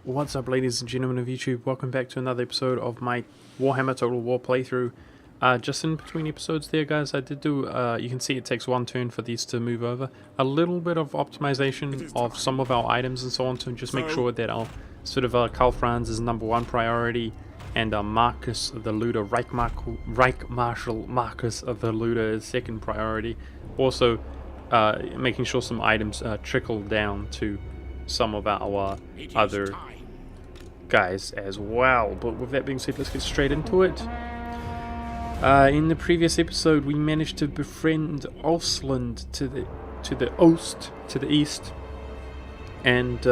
What's up, ladies and gentlemen of YouTube? Welcome back to another episode of my Warhammer Total War playthrough. Just in between episodes there, guys, I did do, you can see it takes one turn for these to move over. A little bit of optimization of some of our items and so on to just make sure that our sort of Karl Franz is #1 priority, and Marcus the Looter, Reich Marshal Marcus of the Looter is second priority. Also, making sure some items trickle down to some of our other guys as well. But with that being said, let's get straight into it. In the previous episode, we managed to befriend Osland to the east, and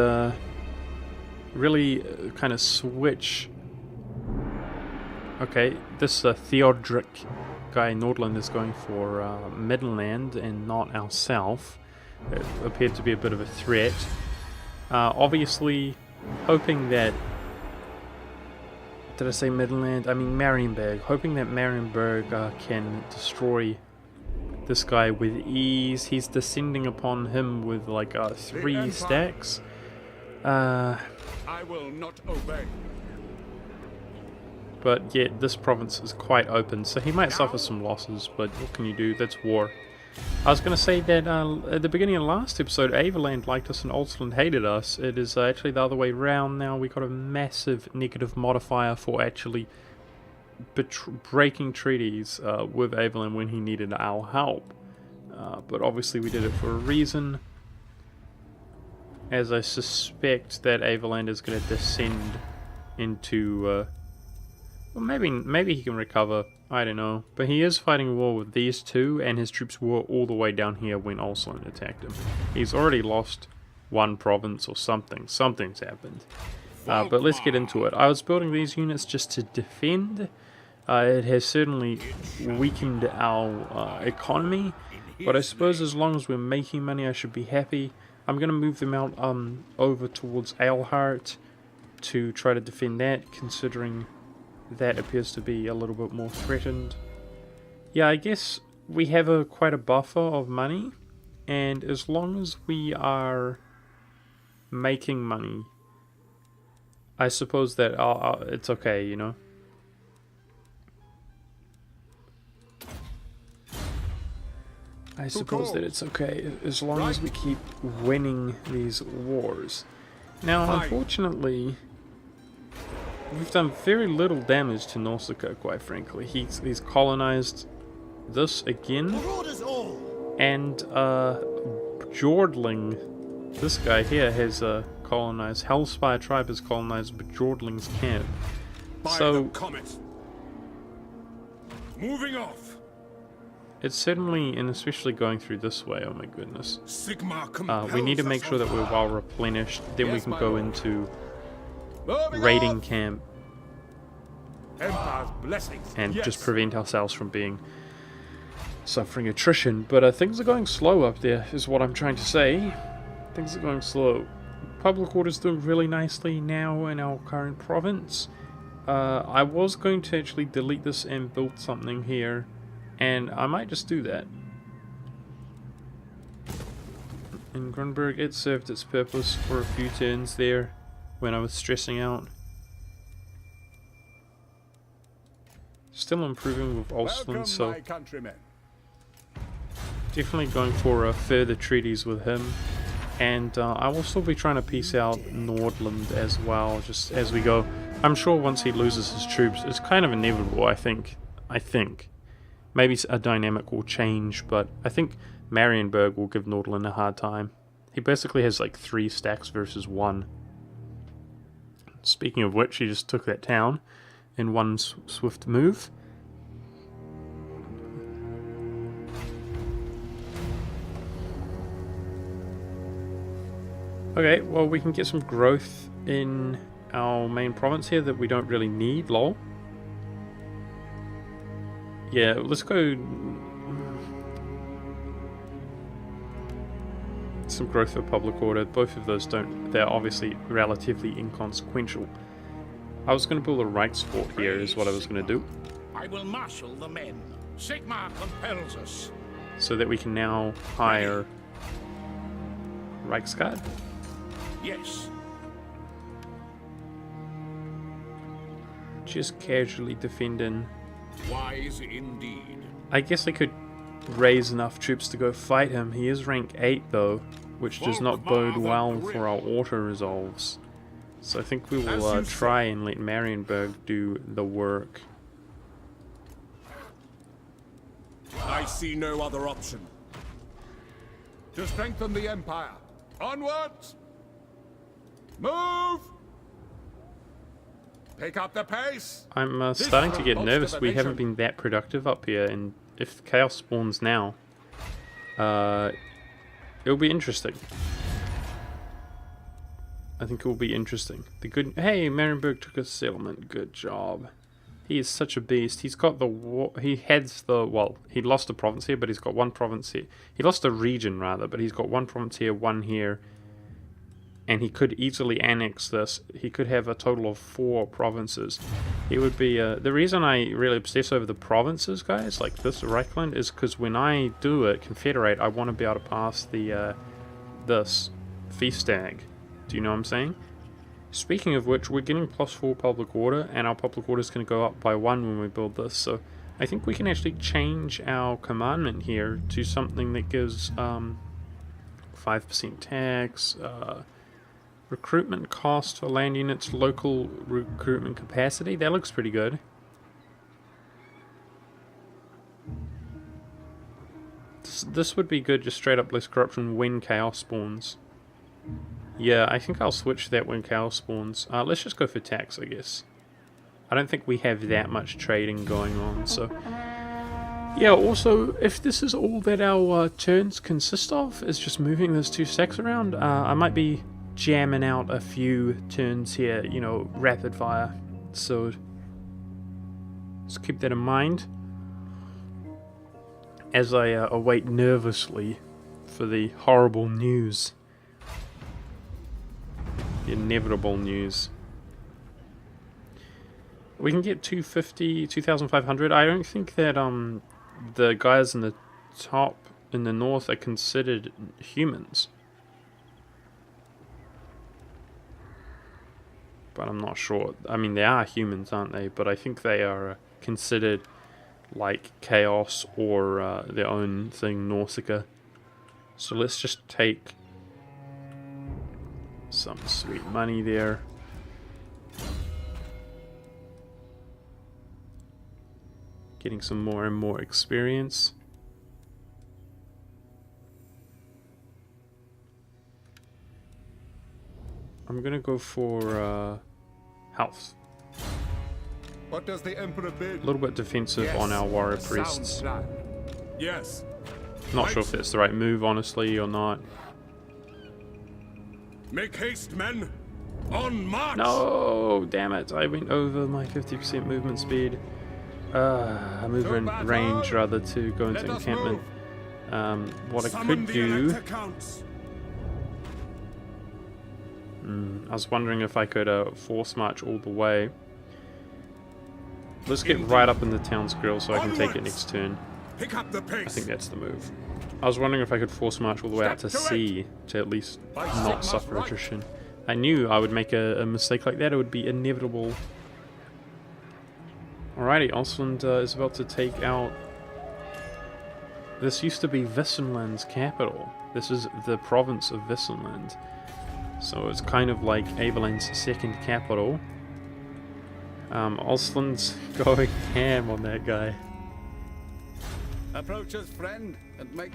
really kind of switch. Okay, this Theodric guy Nordland is going for Midland and not ourself. It appeared to be a bit of a threat. Obviously, hoping that... Did I say Midland? I mean Marienburg. Hoping that Marienburg can destroy this guy with ease. He's descending upon him with like 3 stacks. I will not obey. But yet, this province is quite open, so he might suffer some losses, but what can you do? That's war. I was going to say that at the beginning of the last episode, Averland liked us and Olsland hated us. It is actually the other way round now. We got a massive negative modifier for actually breaking treaties with Averland when he needed our help. But obviously we did it for a reason, as I suspect that Averland is going to descend into... well, maybe he can recover. I don't know. But he is fighting a war with these two, and his troops were all the way down here when Olsland attacked him. He's already lost one province or something. Something's happened. But let's get into it. I was building these units just to defend. It has certainly weakened our economy, but I suppose as long as we're making money, I should be happy. I'm going to move them out over towards Eilhart to try to defend that, considering that appears to be a little bit more threatened. Yeah, I guess we have quite a buffer of money, and as long as we are making money, I suppose that it's okay, you know. I suppose that it's okay as long as we keep winning these wars. Now, unfortunately, we've done very little damage to Nausicaa, quite frankly. He's colonized this again. And Bjordling, this guy here, has colonized... Hellspire tribe has colonized Bjordling's camp. So, moving off. It's certainly, and especially going through this way, oh my goodness. We need to make sure that we're well replenished, then we can go into raiding camp and just prevent ourselves from suffering attrition. But things are going slow up there, is what I'm trying to say. Things are going slow. Public order's doing really nicely now in our current province. I was going to actually delete this and build something here, and I might just do that. In Grunberg, it served its purpose for a few turns there when I was stressing out. Still improving with Olsland, so definitely going for further treaties with him. And I will still be trying to peace out Nordland as well, just as we go. I'm sure once he loses his troops, it's kind of inevitable, I think. Maybe a dynamic will change, but I think Marienburg will give Nordland a hard time. He basically has like 3 stacks versus 1. Speaking of which, he just took that town in one swift move. Okay, well, we can get some growth in our main province here that we don't really need, lol. Yeah, let's go... some growth for public order. Both of those they're obviously relatively inconsequential. I was going to build a Reichsfort here is what I was going to do. I will marshal the men. Sigmar compels us. So that we can now hire Reichsguard. Yes. just casually defending. Wise indeed. I guess I could raise enough troops to go fight him. He is rank 8 though, which does not bode well for our auto-resolves. So I think we will try and let Marienburg do the work. I see no other option. To strengthen the Empire. Onwards! Move! Pick up the pace! I'm starting to get nervous. We haven't been that productive up here, and if chaos spawns now, it'll be interesting. I think it will be interesting. Hey, Marienburg took a settlement. Good job. He is such a beast. He's got he lost a province here, but he's got one province here. He lost a region, rather, but he's got one province here, one here. And he could easily annex this. He could have a total of 4 provinces. He would be... the reason I really obsess over the provinces, guys, like this Reichland, is because when I do it, confederate, I want to be able to pass the, this feast stag. Do you know what I'm saying? Speaking of which, we're getting +4 public order, and our public order is going to go up by 1 when we build this. So I think we can actually change our commandment here to something that gives 5% tax, recruitment cost for land units, local recruitment capacity. That looks pretty good. This would be good, just straight up less corruption when chaos spawns. Yeah, I think I'll switch that when chaos spawns. Let's just go for tax, I guess. I don't think we have that much trading going on, so... Yeah, also, if this is all that our turns consist of, is just moving those 2 stacks around, I might be jamming out a few turns here, you know, rapid fire. So, just keep that in mind as I await nervously for the horrible news. The inevitable news. We can get 250, 2,500. I don't think that the guys in the top in the north are considered humans. But I'm not sure. I mean, they are humans, aren't they? But I think they are considered like Chaos or their own thing, Nausicaa. So let's just take some sweet money there. Getting some more and more experience. I'm gonna go for health. What does the Emperor bid? A little bit defensive on our warrior priests. Yes. Not sure if that's the right move, honestly, or not. Make haste, men! On march! No! Damn it! I went over my 50% movement speed. I move in range rather to go into encampment. What I could do... I was wondering if I could force march all the way. Let's get right up in the town's grill so I can take it next turn. Pick up the pace. I think that's the move. I was wondering if I could force march all the way out to sea to at least not suffer attrition. I knew I would make a mistake like that. It would be inevitable. Alrighty, Osland is about to take out... This used to be Wissenland's capital. This is the province of Wissenland. So it's kind of like Aveland's second capital. Osland's going ham on that guy. Approach us, friend, and make...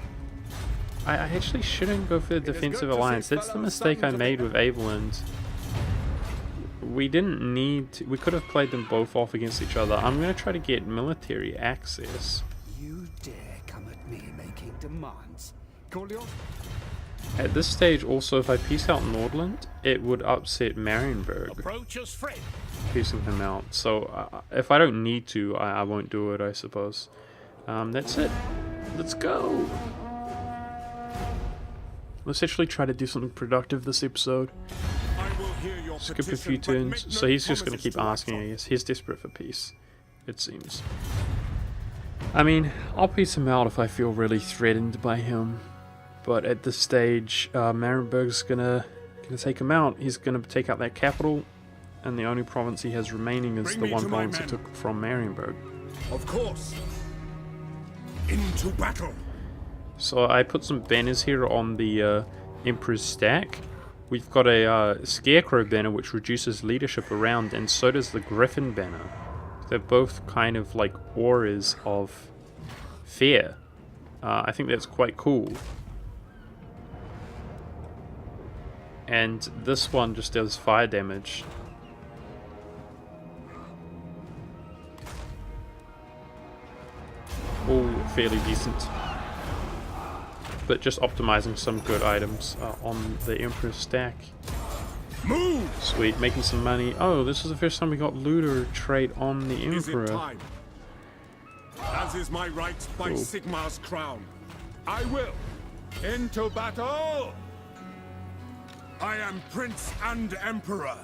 I actually shouldn't go for the defensive alliance. That's the mistake I made with Aveland. We didn't need to... We could have played them both off against each other. I'm going to try to get military access. You dare come at me making demands? Call your... At this stage, also, if I peace out Nordland, it would upset Marienburg. Approach us, friend. Piecing him out. So, if I don't need to, I won't do it, I suppose. That's it. Let's go! Let's actually try to do something productive this episode. I will hear your Skip a petition, few but turns. make So no he's just going to promises keep asking, act I on. guess. He's desperate for peace, it seems. I mean, I'll peace him out if I feel really threatened by him. But at this stage, Marienburg's gonna take him out. He's gonna take out that capital. and the only province he has remaining is Bring the me one to my province he men. took from Marienburg. Of course. Into battle. So I put some banners here on the Emperor's stack. We've got a Scarecrow banner which reduces leadership around, and so does the Griffin banner. They're both kind of like auras of fear. I think that's quite cool. And this one just does fire damage. All fairly decent. But just optimizing some good items on the Emperor's stack. Move! Sweet, making some money. Oh, this is the first time we got looter trait on the Is it Emperor. time? As is my right by Cool. Sigmar's crown. I will. Into battle! I am Prince and Emperor.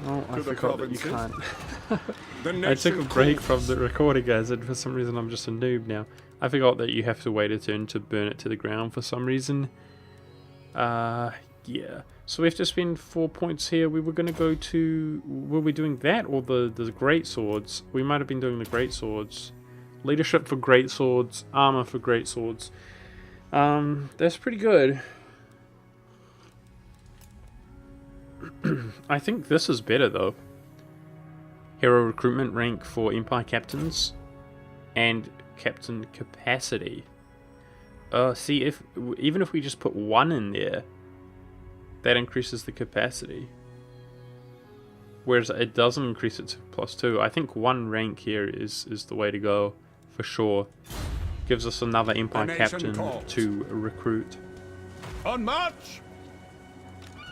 Oh, I To the forgot that you provinces. can't. The I nation took a break from calls. the recording, guys, and for some reason I'm just a noob now. I forgot that you have to wait a turn to burn it to the ground for some reason. Yeah. So we have to spend 4 points here. We were going to go to... Were we doing that or the great swords? We might have been doing the great swords. Leadership for great swords. Armor for great swords. That's pretty good. I think this is better though. Hero recruitment rank for Empire captains. And captain capacity. See, even if we just put 1 in there, that increases the capacity. Whereas it doesn't increase it to +2. I think 1 rank here is the way to go, for sure. Gives us another Empire The nation captain calls. to recruit. On march!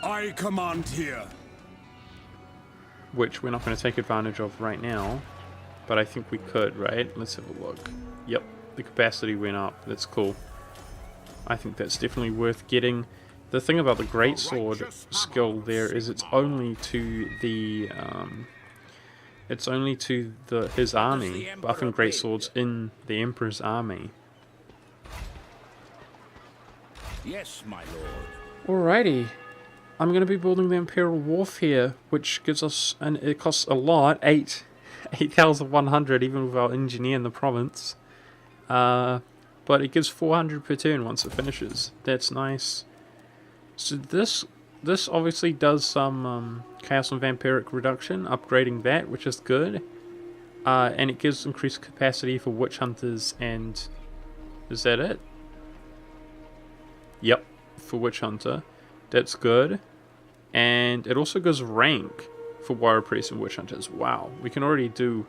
I command here. Which we're not going to take advantage of right now. But I think we could, right? Let's have a look. Yep, the capacity went up. That's cool. I think that's definitely worth getting. The thing about the great sword skill there is it's only to the his army, buffing great swords in the Emperor's army. Yes, my lord. Alrighty, I'm going to be building the Imperial Wharf here, which gives us, and it costs a lot, 8,100 even with our engineer in the province. But it gives 400 per turn once it finishes. That's nice. So this obviously does some Chaos and Vampiric reduction, upgrading that, which is good. And it gives increased capacity for Witch Hunters and... Is that it? Yep, for Witch Hunter. That's good. And it also gives rank for Warrior Priest and Witch Hunters. Wow, we can already do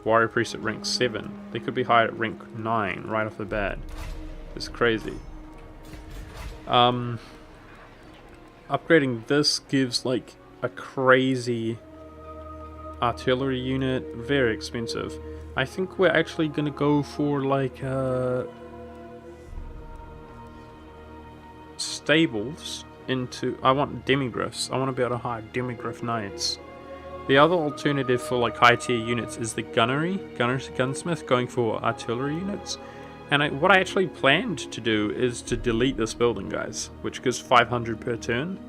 Warrior Priest at rank 7. They could be higher at rank 9 right off the bat. It's crazy. Upgrading this gives like a crazy artillery unit. Very expensive. I think we're actually going to go for like stables into... I want demigriffs. I want to be able to hire demigriff knights. The other alternative for like high tier units is the gunsmith going for artillery units. And what I actually planned to do is to delete this building, guys, which gives 500 per turn.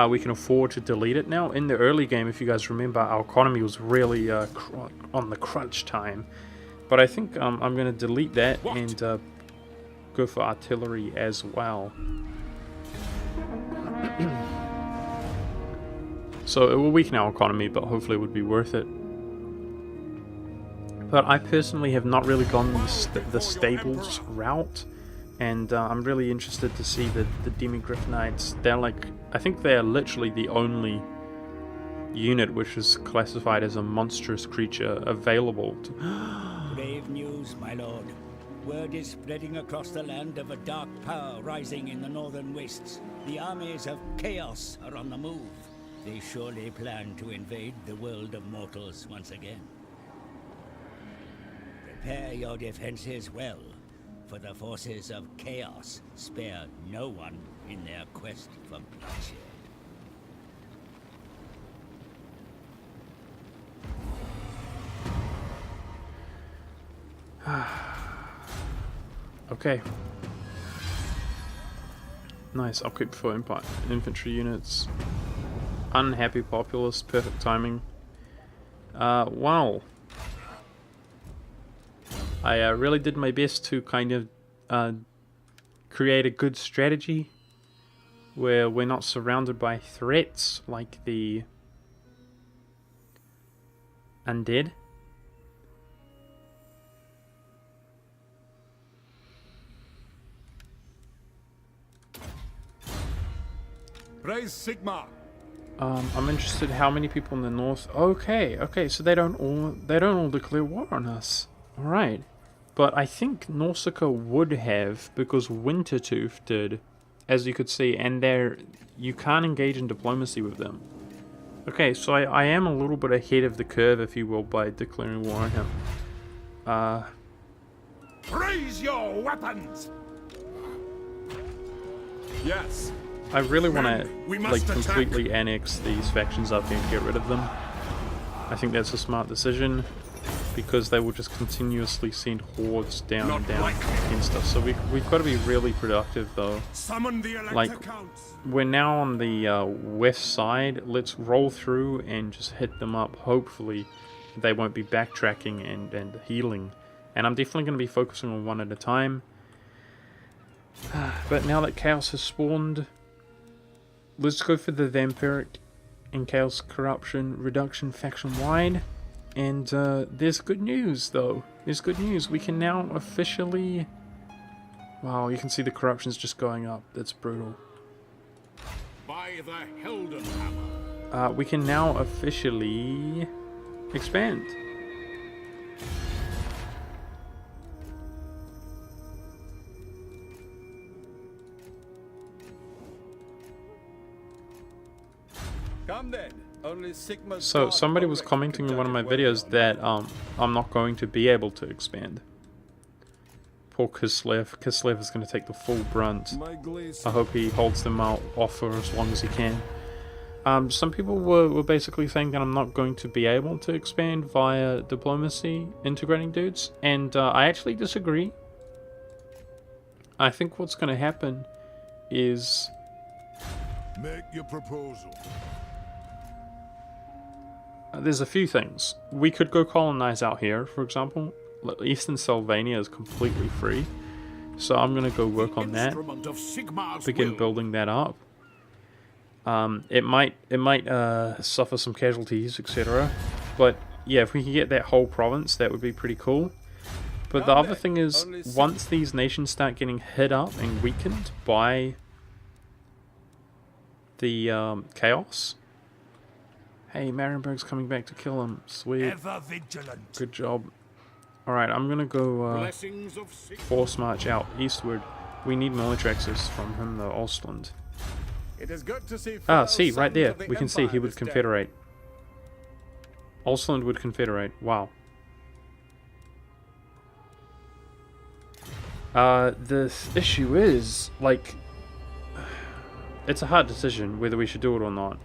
We can afford to delete it now. In the early game, if you guys remember, our economy was really on the crunch time. But I think I'm going to delete that and go for artillery as well. So it will weaken our economy, but hopefully it would be worth it. But I personally have not really gone the stables route, and I'm really interested to see the Demigriff Knights. They're like, I think they're literally the only unit which is classified as a monstrous creature available to... Grave news, my lord. Word is spreading across the land of a dark power rising in the northern wastes. The armies of chaos are on the move. They surely plan to invade the world of mortals once again. Prepare your defenses well, for the forces of chaos spare no one in their quest for bloodshed. Okay. Nice, upkeep for infantry units. Unhappy populace, perfect timing. Wow. I really did my best to kind of create a good strategy where we're not surrounded by threats like the undead. Praise Sigmar. I'm interested how many people in the north. Okay, so they don't all declare war on us. All right, but I think Nausicaa would have, because Wintertooth did, as you could see, and you can't engage in diplomacy with them. Okay, so I am a little bit ahead of the curve, if you will, by declaring war on him. Raise your weapons. Yes. I really want we to must like attack. completely annex these factions up here and get rid of them. I think that's a smart decision, because they will just continuously send hordes down Not and down like against us. So we've got to be really productive though. Summon the Elector Like, Counts. we're now on the west side. Let's roll through and just hit them up. Hopefully they won't be backtracking and healing. And I'm definitely going to be focusing on one at a time. But now that Chaos has spawned, let's go for the Vampiric and Chaos Corruption reduction faction-wide. And there's good news, though. There's good news. We can now officially... Wow, you can see the corruption's just going up. That's brutal. By the Helden Hammer. We can now officially expand. Come then. Only Sigma's So God somebody was alone commenting can in one of my judge it videos well. that I'm not going to be able to expand. Poor Kislev. Kislev is going to take the full brunt. My glaze. I hope he holds them out off for as long as he can. Some people were basically saying that I'm not going to be able to expand via diplomacy integrating dudes, and I actually disagree. I think what's going to happen is... Make your proposal. There's a few things. We could go colonize out here, for example. Eastern Sylvania is completely free, so I'm gonna go work on that. Instrument of Sigmar's Begin will. building that up. It might suffer some casualties, etc. But yeah, if we can get that whole province, that would be pretty cool. But the other thing is, once these nations start getting hit up and weakened by the chaos. Hey, Marienburg's coming back to kill him. Sweet. Ever vigilant. Good job. Alright, I'm gonna go Blessings of Sigmar. force march out eastward. We need military access from him though, Ostland. It is good to see. Ah, fellow see, right sons there. of the We can see Empire he would this day. confederate. Ostland would confederate. Wow. The issue is, like, it's a hard decision whether we should do it or not.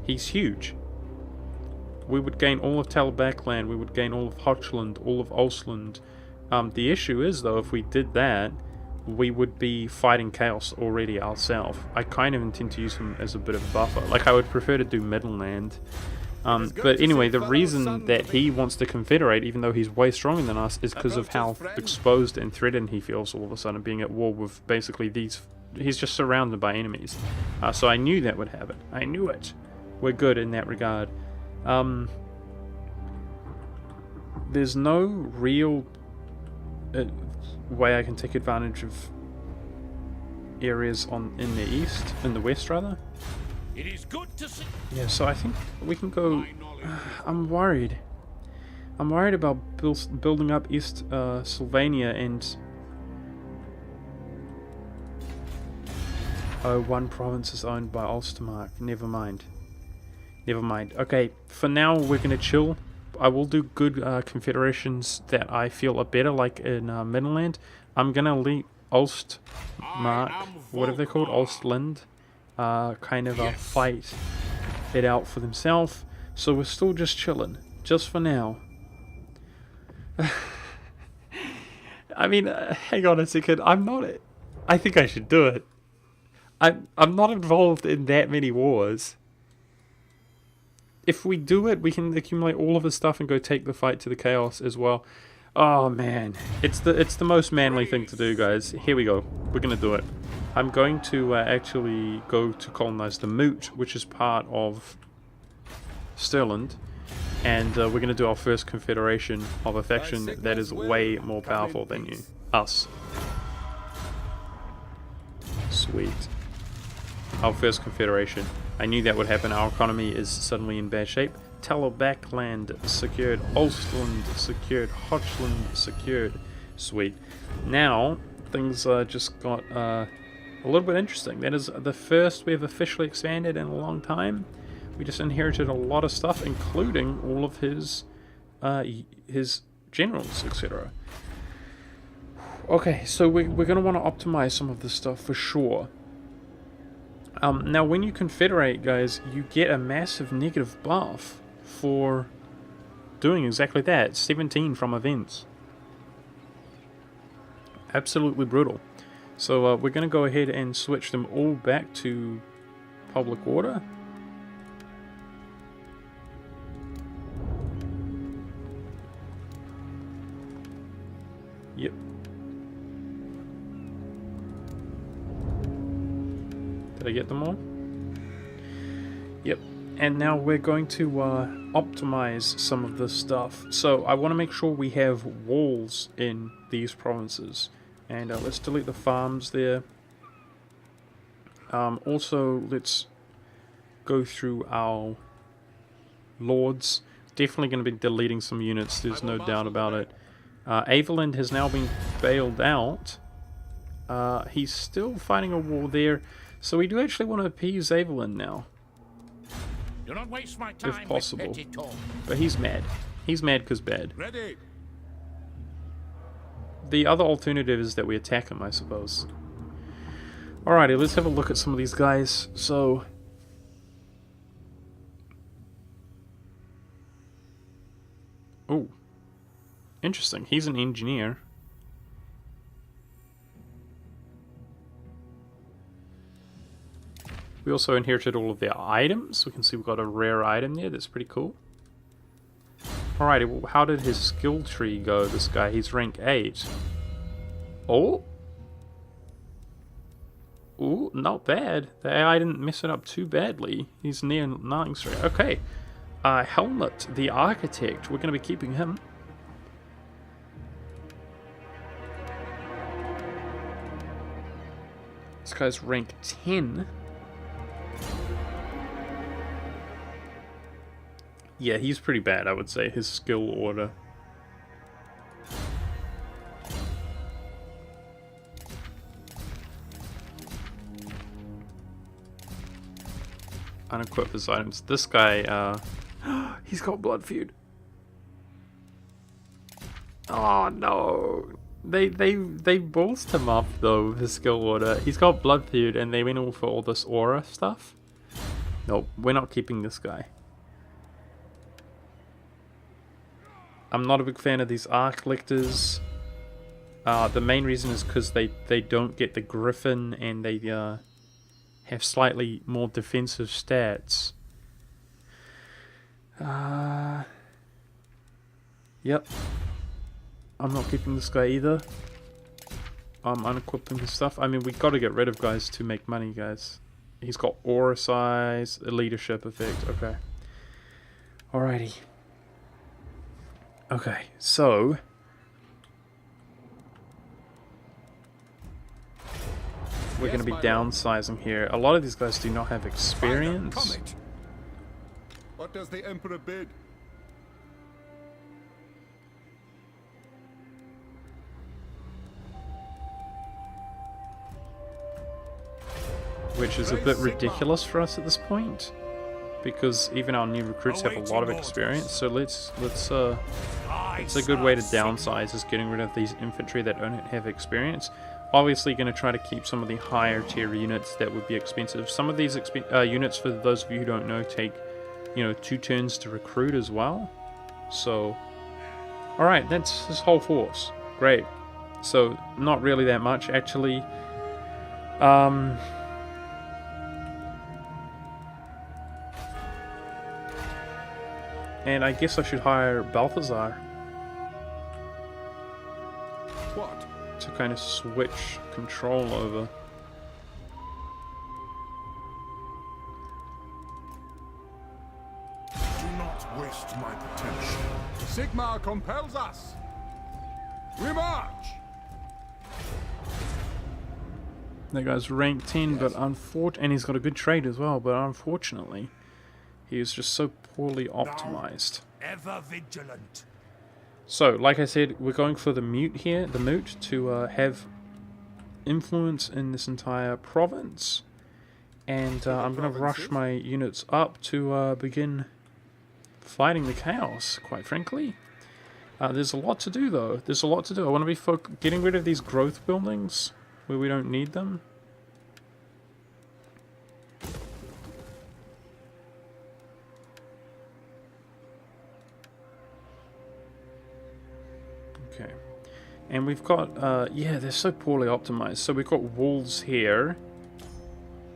He's huge. We would gain all of Talabakland, we would gain all of Hochland, all of Ostland. The issue is, though, if we did that, we would be fighting Chaos already ourselves. I kind of intend to use him as a bit of a buffer. Like, I would prefer to do Midland. But anyway, the reason that he wants to confederate, even though he's way stronger than us, is because of how exposed and threatened he feels all of a sudden, being at war with basically these... He's just surrounded by enemies. So I knew that would happen. I knew it. We're good in that regard. There's no real way I can take advantage of areas in the west rather. It is good to see. Yeah, so I think we can go. My knowledge. I'm worried. I'm worried about building up East Sylvania and. Oh, one province is owned by Ulstermark. Never mind. Never mind. Okay, for now we're gonna chill. I will do good confederations that I feel are better, like in Midland. I'm gonna leave Ulstmark, whatever they're called, Ulstland, kind of fight it out for themselves. So we're still just chilling, just for now. I mean, hang on a second. I'm not. I think I should do it. I'm not involved in that many wars. if we do it, we can accumulate all of his stuff and go take the fight to the Chaos as well. Oh man, it's the most manly thing to do, guys. Here we go. We're gonna do it. I'm going to actually go to colonize the Moot, which is part of Stirland, and we're gonna do our first confederation of a faction that is way more powerful than us. Sweet. Our first confederation. I knew that would happen. Our economy is suddenly in bad shape. Talabakland secured. Ulstland secured. Hochland secured. Sweet. Now, things just got a little bit interesting. That is the first we've officially expanded in a long time. We just inherited a lot of stuff, including all of his generals, etc. Okay, so we're going to want to optimize some of this stuff for sure. Now, when you confederate, guys, you get a massive negative buff for doing exactly that. 17 from events. Absolutely brutal. So we're going to go ahead and switch them all back to public order. Yep. Did I get them all? Yep. And now we're going to optimize some of this stuff. So I want to make sure we have walls in these provinces. And let's delete the farms there. Also, let's go through our lords. Definitely going to be deleting some units, there's no doubt about it. Aveland has now been bailed out. He's still fighting a war there. So we do actually want to appease Aveland now. Do not waste my time if possible. with petty talk. But he's mad. He's mad because bad. Ready. The other alternative is that we attack him, I suppose. Alrighty, let's have a look at some of these guys. So... oh. Interesting. He's an engineer. We also inherited all of their items. We can see we've got a rare item there. That's pretty cool. Alrighty, well, how did his skill tree go, this guy? He's rank 8. Oh! Ooh, not bad. The AI didn't mess it up too badly. He's near 9 straight. Okay. Helmut, the architect. We're going to be keeping him. This guy's rank 10. Yeah, he's pretty bad, I would say, his skill order. Unequip his items. This guy, he's got Blood Feud. Oh no! They bolstered him up though with his skill order. He's got Blood Feud and they went all for all this aura stuff. Nope, we're not keeping this guy. I'm not a big fan of these Arc Lictors. The main reason is because they don't get the Griffin and they have slightly more defensive stats. Yep. I'm not keeping this guy either. I'm unequipping his stuff. I mean, we got to get rid of guys to make money, guys. He's got aura size, a leadership effect. Okay. Alrighty. Okay, so... we're going to be downsizing here. A lot of these guys do not have experience. What does the Emperor bid? Which is a bit ridiculous for us at this point, because even our new recruits have a lot of experience. So it's a good way to downsize, is getting rid of these infantry that don't have experience. Obviously going to try to keep some of the higher tier units that would be expensive. Some of these units, for those of you who don't know, take 2 turns to recruit as well. So alright, that's his whole force. Great. So not really that much actually. And I guess I should hire Balthazar What? to kind of switch control over. Do not waste my potential. Sigmar compels us. We march. That guy's rank 10, but and he's got a good trade as well, but unfortunately, he is just so poorly optimized. Ever vigilant. So, like I said, we're going for the moot here, to have influence in this entire province. And I'm going to rush my units up to begin fighting the chaos, quite frankly. There's a lot to do, though. There's a lot to do. I want to be getting rid of these growth buildings where we don't need them. Okay. And we've got, yeah, they're so poorly optimized. So we've got walls here,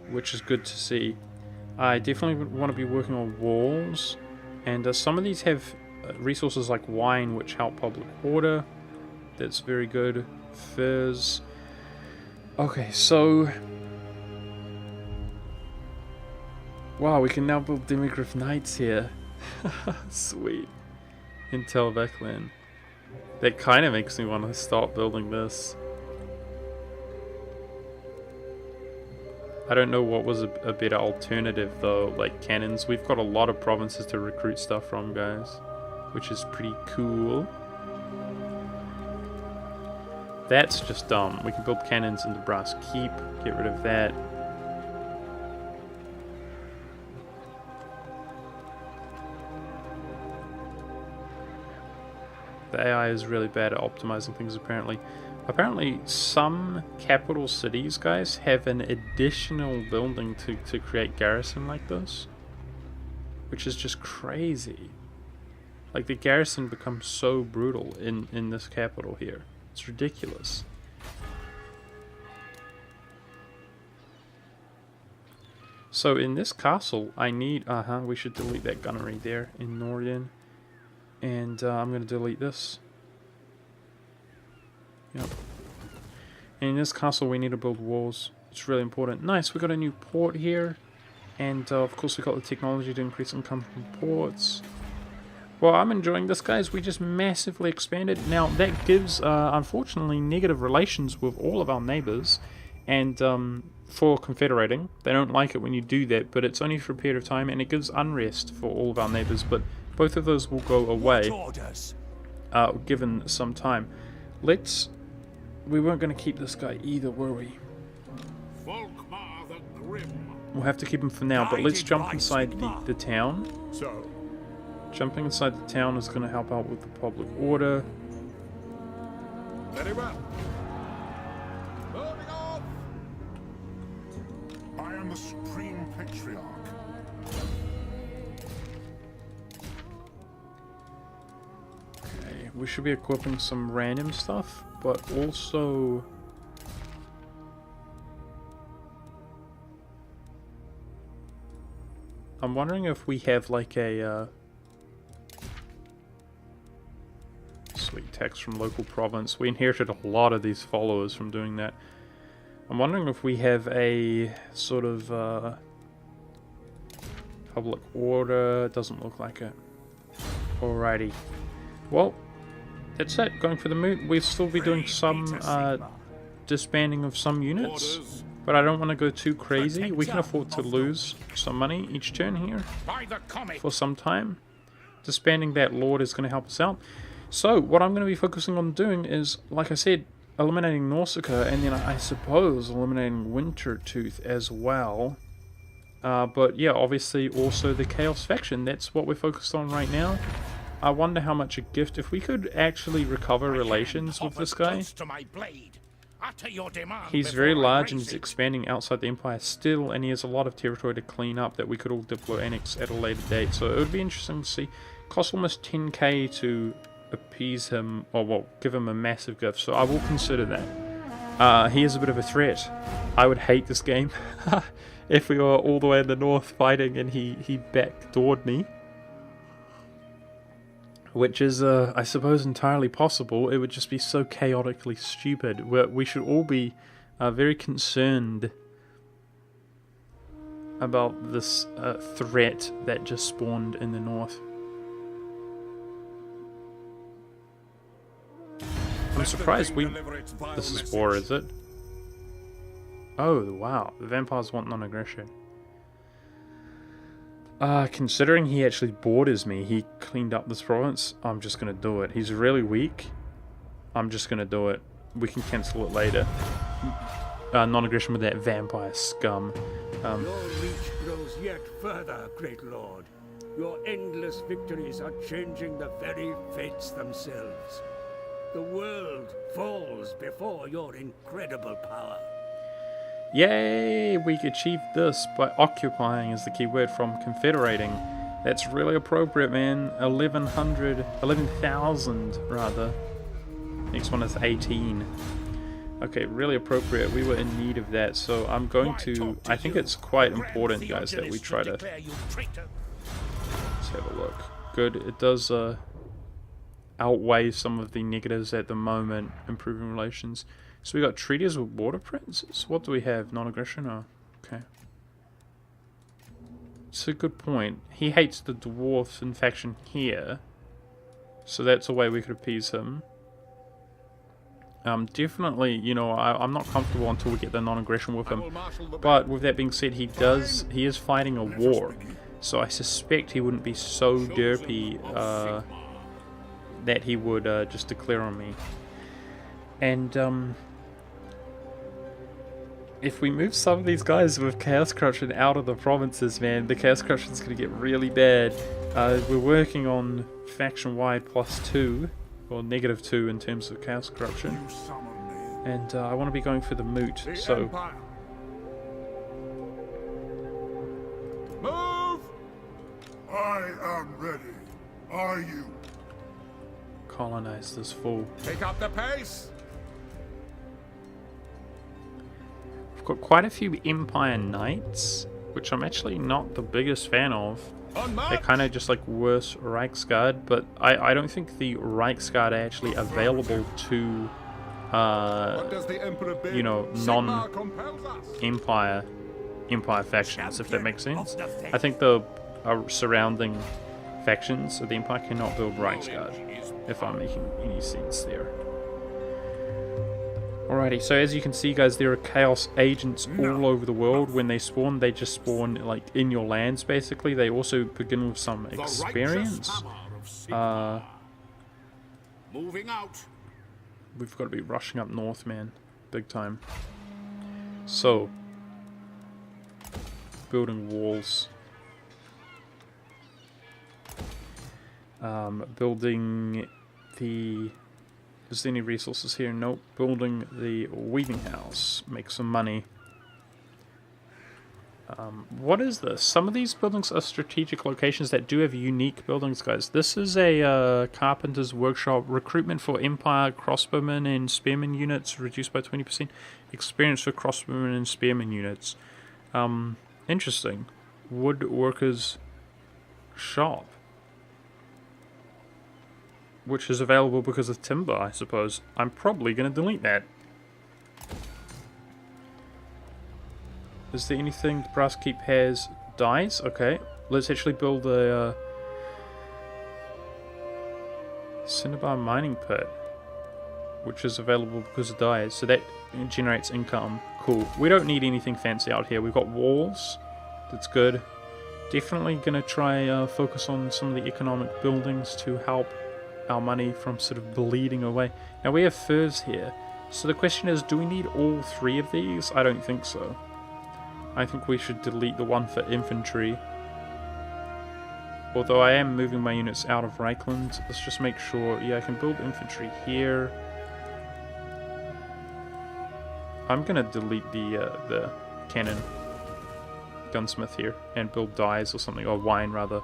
which is good to see. I definitely want to be working on walls. And some of these have resources like wine, which help public order. That's very good. Furs. Okay, so... wow, we can now build Demigryph Knights here. Sweet. In Tel Veclan. That kind of makes me want to start building this. I don't know what was a better alternative though, like cannons. We've got a lot of provinces to recruit stuff from, guys, which is pretty cool. That's just dumb. We can build cannons into Brass Keep, get rid of that. The AI is really bad at optimizing things, apparently. Apparently, some capital cities, guys, have an additional building to create garrison like this. Which is just crazy. Like, the garrison becomes so brutal in this capital here. It's ridiculous. So, in this castle, I need... we should delete that gunnery there in Norden. And I'm going to delete this. Yep. And in this castle we need to build walls. It's really important. Nice, we got a new port here. And of course we got the technology to increase income from ports. Well, I'm enjoying this, guys. We just massively expanded. Now that gives, unfortunately, negative relations with all of our neighbors. And for confederating, they don't like it when you do that. But it's only for a period of time. And it gives unrest for all of our neighbors. But both of those will go away. Given some time. We weren't going to keep this guy either, were we? Volkmar the Grim. We'll have to keep him for now, but let's jump inside the town. So, Jumping inside the town is going to help out with the public order. very well. Moving off. I am the Supreme Patriarch. Okay, we should be equipping some random stuff, but also... I'm wondering if we have like a... Sweet text from local province. We inherited a lot of these followers from doing that. I'm wondering if we have a sort of public order. Doesn't look like it. Alrighty. Well, that's it. Going for the moot. We'll still be doing some disbanding of some units. But I don't want to go too crazy. We can afford to lose some money each turn here for some time. Disbanding that lord is going to help us out. So, what I'm going to be focusing on doing is, like I said, eliminating Nausicaa, and then I suppose eliminating Wintertooth as well. But yeah, obviously also the Chaos faction. That's what we're focused on right now. I wonder how much a gift, if we could actually recover relations with this guy. He's very large and he's expanding outside the Empire still, and he has a lot of territory to clean up that we could all diplo annex at a later date. So it would be interesting to see. Cost almost 10k to appease him, or well, give him a massive gift, so I will consider that. He is a bit of a threat. I would hate this game if we were all the way in the north fighting and he backdoored me. which is, I suppose, entirely possible. It would just be so chaotically stupid. We should all be very concerned about this threat that just spawned in the north. I'm surprised this is war, is it? Oh, wow. The vampires want non-aggression. Considering he actually borders me, he cleaned up this province, I'm just gonna do it. He's really weak. I'm just gonna do it. We can cancel it later. Non-aggression with that vampire scum. Your reach grows yet further, great lord. Your endless victories are changing the very fates themselves. The world falls before your incredible power. Yay! We achieved this by occupying is the key word from confederating. That's really appropriate, man. 11,000 rather. Next one is 18. Okay, really appropriate. We were in need of that, so I'm going to... I think it's quite important, guys, that we try to... Let's have a look. Good. It does outweigh some of the negatives at the moment, improving relations. So we got treaties with water princes. What do we have? Non-aggression? Oh, okay. It's a good point. He hates the dwarf faction here, so that's a way we could appease him. Definitely, you know, I'm not comfortable until we get the non-aggression with him. But with that being said, he is fighting a war, so I suspect he wouldn't be so derpy that he would just declare on me. And if we move some of these guys with Chaos Corruption out of the provinces, man, the Chaos Corruption is going to get really bad. We're working on faction-wide +2, or -2 in terms of Chaos Corruption. And I want to be going for the moot, so... Move! I am ready. Are you? Colonize this fool. Take up the pace! We've got quite a few Empire Knights, which I'm actually not the biggest fan of. They're kind of just like worse Reichsguard, but I don't think the Reichsguard are actually available to, you know, non-Empire factions, if that makes sense. I think the surrounding factions of the Empire cannot build Reichsguard, if I'm making any sense there. Alrighty, so as you can see, guys, there are chaos agents all over the world. When they spawn, they just spawn like in your lands, basically. They also begin with some experience. Moving out. We've got to be rushing up north, man. Big time. So, building walls. Building the... Is there any resources here? Nope. Building the weaving house. Make some money. What is this? Some of these buildings are strategic locations that do have unique buildings, guys. This is a carpenter's workshop. Recruitment for Empire crossbowmen and spearmen units reduced by 20%. Experience for crossbowmen and spearmen units. Interesting. Woodworker's shop. Which is available because of timber, I suppose. I'm probably going to delete that. Is there anything the brass keep has? Dyes? Okay. Let's actually build a cinnabar mining pit. Which is available because of dyes. So that generates income. Cool. We don't need anything fancy out here. We've got walls. That's good. Definitely going to try focus on some of the economic buildings to help our money from sort of bleeding away. Now we have furs here, so the question is, do we need all three of these? I don't think so. I think we should delete the one for infantry. Although I am moving my units out of Reichland, let's just make sure. Yeah, I can build infantry here. I'm gonna delete the cannon gunsmith here and build dyes or something, or wine rather.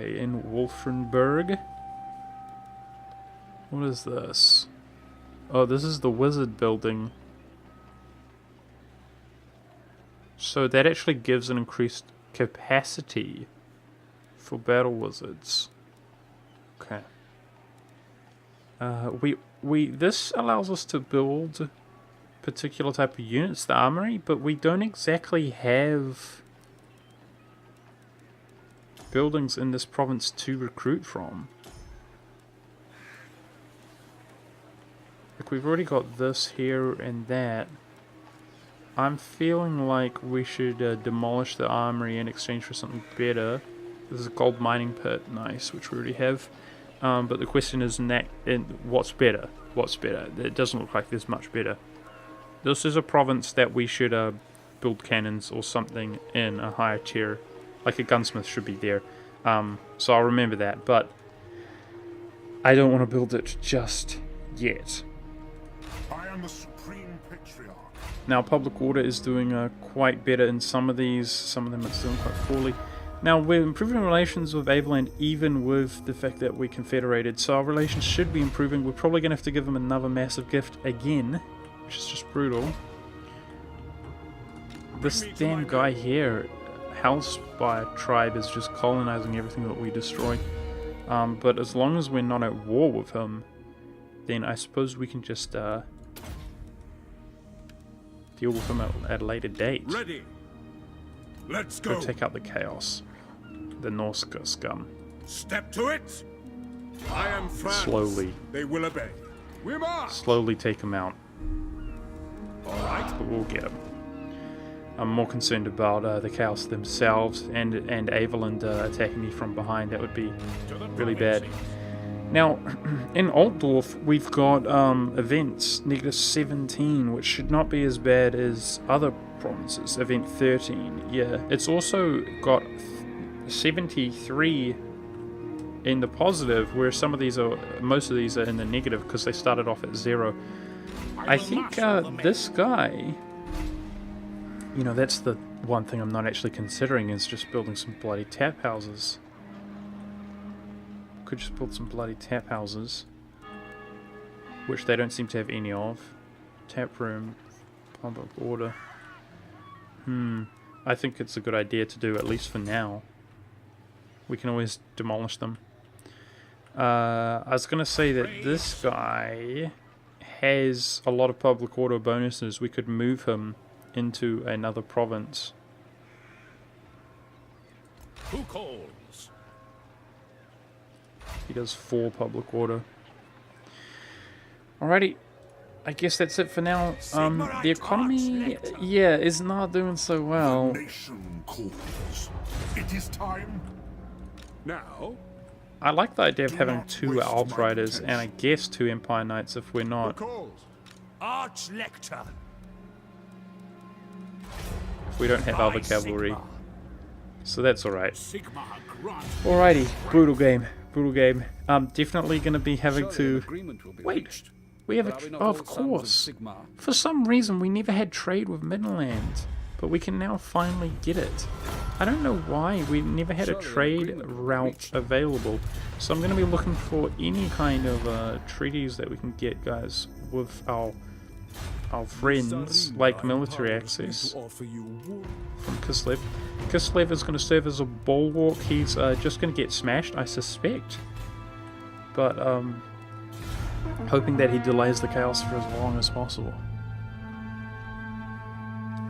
Okay, in Wolfenberg. What is this? Oh, this is the wizard building. So that actually gives an increased capacity for battle wizards. Okay. This allows us to build particular type of units, the armory, but we don't exactly have buildings in this province to recruit from. Like, we've already got this here and that. I'm feeling like we should demolish the armory in exchange for something better. This is a gold mining pit, nice, which we already have. But the question is, what's better? What's better? It doesn't look like there's much better. This is a province that we should build cannons or something in a higher tier. Like a gunsmith should be there. So I'll remember that, but I don't want to build it just yet. I am the supreme patriarch. Now, public order is doing quite better in some of these. Some of them it's doing quite poorly. Now, we're improving relations with Avaland even with the fact that we confederated, so our relations should be improving. We're probably going to have to give them another massive gift again, which is just brutal. This damn guy here, Hellspire tribe, is just colonizing everything that we destroy. But as long as we're not at war with him, then I suppose we can just deal with him at a later date. Ready. Let's go. Go take out the chaos. The Norse scum. Step to it. I am France. Slowly. They will obey. We march. Slowly take him out. All right. But we'll get him. I'm more concerned about the chaos themselves and Avaland attacking me from behind. That would be really bad. Now, in Altdorf, we've got events, -17, which should not be as bad as other provinces. Event 13, yeah. It's also got 73 in the positive, where most of these are in the negative because they started off at 0. I think this guy, you know, that's the one thing I'm not actually considering, is just building some bloody tap houses. Could just build some bloody tap houses, which they don't seem to have any of. Tap room, public order. I think it's a good idea to do, at least for now. We can always demolish them. I was going to say that this guy has a lot of public order bonuses. We could move him into another province. Who calls? He does 4 public order. Alrighty. I guess that's it for now. The economy, yeah, is not doing so well. The nation calls. It is time. Now. I like the idea of having not 2 waste Alp my Riders and I potential. guess 2 Empire Knights if we're Who not. calls? Archlector. If we don't have other cavalry. So that's alright. Sigma grant. Alrighty, brutal game. Brutal game. Definitely going to be having Surely an to... agreement will be Wait. reached. We have Are we a... not Oh, all of sons course. Sigmar? For some reason, we never had trade with Midland. But we can now finally get it. I don't know why. We never had a Surely an trade agreement will be route reached. available. So I'm going to be looking for any kind of treaties that we can get, guys, with our friends, like military access from Kislev. Kislev is going to serve as a bulwark. He's just going to get smashed, I suspect. But hoping that he delays the chaos for as long as possible.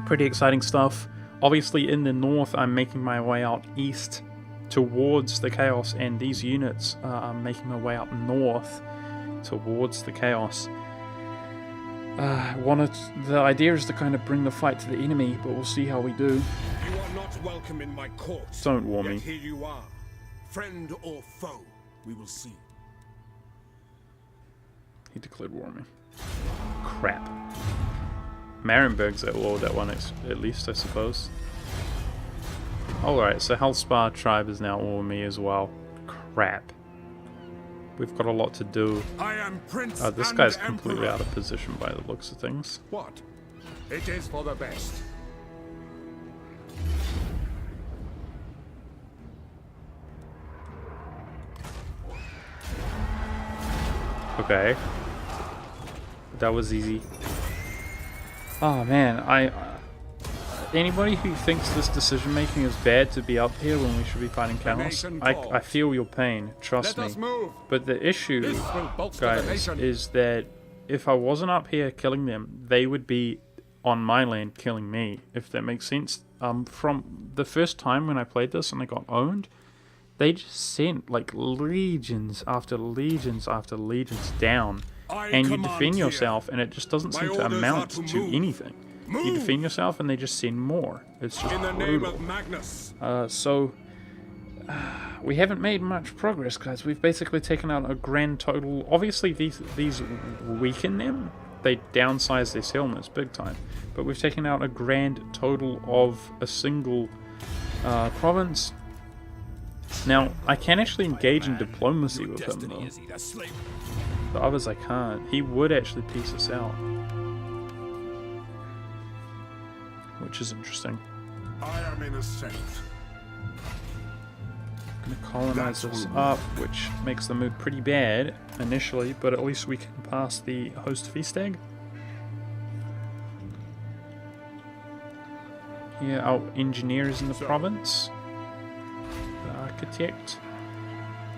Pretty exciting stuff. Obviously in the north I'm making my way out east towards the chaos, and these units are making their way up north towards the chaos. The idea is to kind of bring the fight to the enemy, but we'll see how we do. You are not welcome in my court. Don't war me. Yet here you are. Friend or foe, we will see. He declared war on me. Crap. Marienburg's at war, that one at least, I suppose. Alright, so Hellspire tribe is now war with me as well. Crap. We've got a lot to do. I am Prince This and guy's completely Emperor. out of position by the looks of things. What? It is for the best. Okay. That was easy. Oh man, anybody who thinks this decision making is bad to be up here when we should be fighting chaos, I feel your pain, trust Let me. us move. But the issue, This will bolster the guys, nation. is that if I wasn't up here killing them, they would be on my land killing me, if that makes sense. From the first time when I played this and I got owned, they just sent like legions after legions after legions down, and you defend yourself and it just doesn't seem to amount to anything. You defend yourself and they just send more. It's just In the name brutal. of Magnus. We haven't made much progress, guys. We've basically taken out a grand total. Obviously, these weaken them. They downsize their settlements big time. But we've taken out a grand total of a single province. Now, I can actually engage in diplomacy with him, though. The others I can't. He would actually piece us out. Which is interesting. I am innocent. I'm going to colonize this up, which makes the mood pretty bad initially, but at least we can pass the host feast egg. Here, our engineer is in the province. The architect.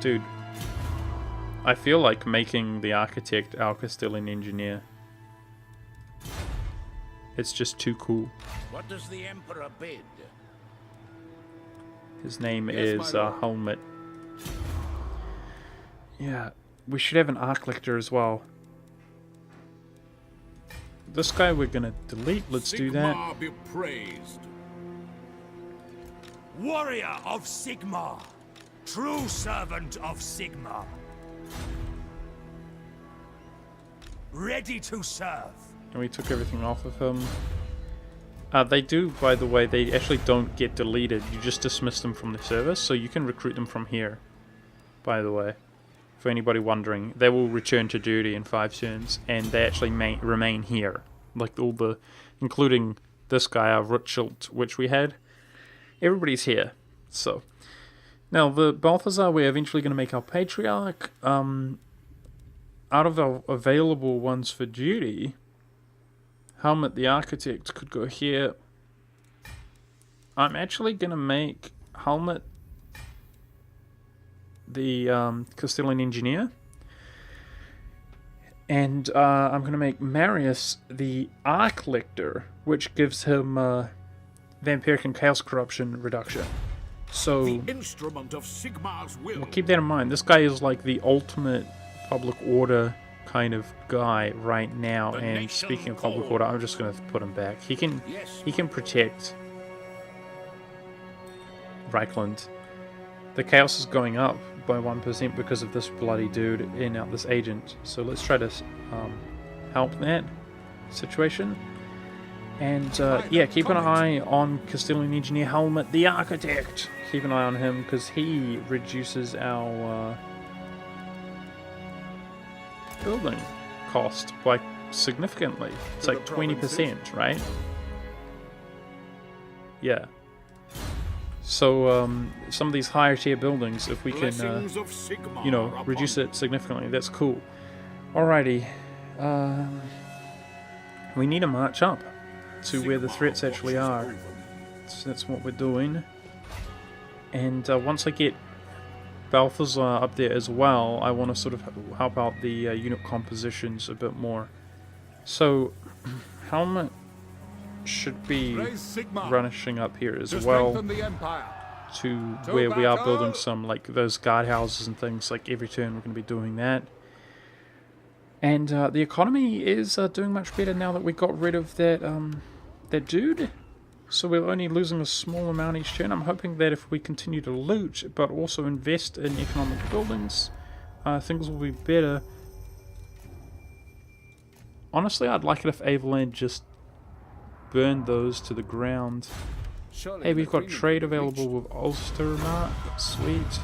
Dude, I feel like making the architect our Castilian engineer. It's just too cool. What does the Emperor bid? His name Yes, is my lord. Helmet. Yeah, we should have an arc lictor as well. This guy we're gonna delete. Let's do that. Sigmar be praised. Warrior of Sigmar, true servant of Sigmar, ready to serve. And we took everything off of him. They do, by the way, they actually don't get deleted. You just dismiss them from the service, so you can recruit them from here. By the way, for anybody wondering, they will return to duty in 5 turns, and they actually remain here. Like all the, including this guy, our Rothschild, which we had. Everybody's here. So, now the Balthazar, we're eventually going to make our Patriarch. Out of our available ones for duty, Helmet the Architect could go here. I'm actually going to make Helmet the Castilian Engineer. And I'm going to make Marius the Arc Lictor, which gives him Vampiric and Chaos Corruption reduction. So, The instrument of Sigmar's will. well, keep that in mind. This guy is like the ultimate public order kind of guy right now, and speaking of public order, I'm just going to put him back. He can protect Reichland. The chaos is going up by 1% because of this bloody dude in out this agent. So let's try to help that situation. And yeah, keep an eye on Castilian Engineer Helmet the Architect. Keep an eye on him because he reduces our building cost by significantly. It's like 20%, right? Yeah. So some of these higher tier buildings, if we can, Blessings of Sigmar you know, upon reduce it significantly, that's cool. Alrighty. We need to march up to where the threats actually are. So that's what we're doing. And once I get Balthazar up there as well, I want to sort of help out the unit compositions a bit more. So, Helmet should be Praise Sigmar. rushing up here as To well strengthen the empire. to where we are building some, like, those guardhouses and things. Like, every turn we're going to be doing that. And the economy is doing much better now that we got rid of that that dude. So we're only losing a small amount each turn. I'm hoping that if we continue to loot, but also invest in economic buildings, things will be better. Honestly, I'd like it if Avaland just burned those to the ground. Hey, we've got trade available with Ulster. Sweet.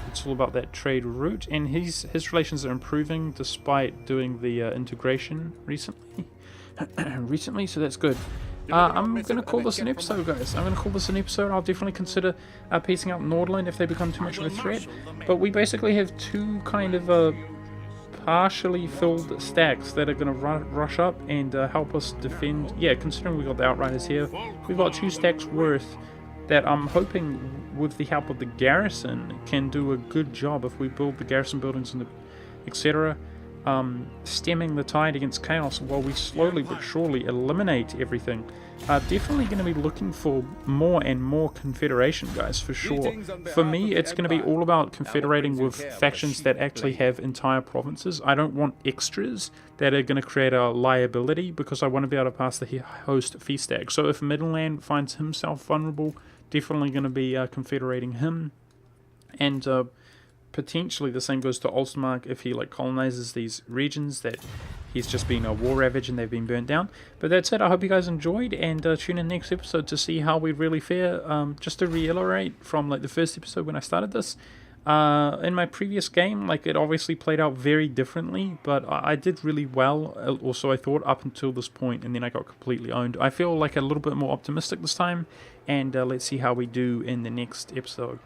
It's all about that trade route, and his relations are improving despite doing the integration recently. So that's good. I'm going to call this an episode, guys. I'm going to call this an episode. I'll definitely consider piecing out Nordland if they become too much of a threat. But we basically have two kind of partially filled stacks that are going to rush up and help us defend. Yeah, considering we got the Outriders here, we've got 2 stacks worth that I'm hoping, with the help of the garrison, can do a good job if we build the garrison buildings and etc. Stemming the tide against chaos while we slowly but surely eliminate everything. Definitely going to be looking for more and more confederation, guys, for sure. For me, it's going to be all about confederating with factions that actually have entire provinces. I don't want extras that are going to create a liability, because I want to be able to pass the host feast stag. So if Midland finds himself vulnerable, definitely going to be confederating him. And potentially the same goes to Ulstermark if he like colonizes these regions that he's just been a war ravage and they've been burnt down. But that's it. I hope you guys enjoyed, and tune in next episode to see how we really fare. Just to reiterate from like the first episode when I started this, in my previous game, like, it obviously played out very differently, but I did really well, also I thought, up until this point, and then I got completely owned. I feel like a little bit more optimistic this time, and let's see how we do in the next episode.